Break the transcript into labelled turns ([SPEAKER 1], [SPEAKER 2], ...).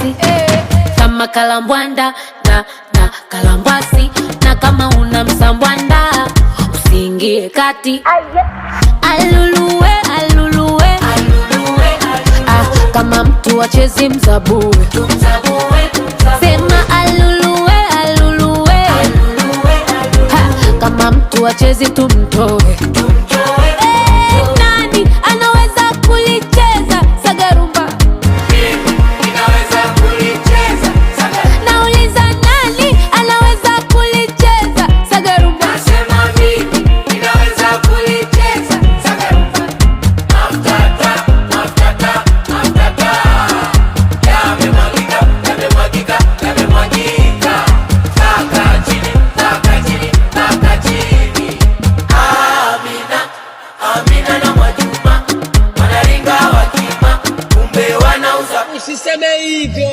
[SPEAKER 1] basi kama kalambwanda na kalambwasi, na kama una msambwanda usiingie kati. Aluluwe, aluluwe, aluluwe, ah, kama mtu wachezi mzabue, sema aluluwe, aluluwe, aluluwe, ha, kama mtu wachezi tumtoe. Nani anaweza kulicheza sagarumba?
[SPEAKER 2] Mimi ninaweza kulicheza sagarumba.
[SPEAKER 1] Nauliza nani anaweza kulicheza sagarumba?
[SPEAKER 2] Nasema mimi ninaweza kulicheza sagarumba. Maftata, maftata, maftata, yamemwagika, yamemwagika, yamemwagika. Taka chini, taka chini, taka chini. Amina, Amina na Mwajuma wanaringa wakima, kumbe wanauza.
[SPEAKER 3] Usiseme hivyo.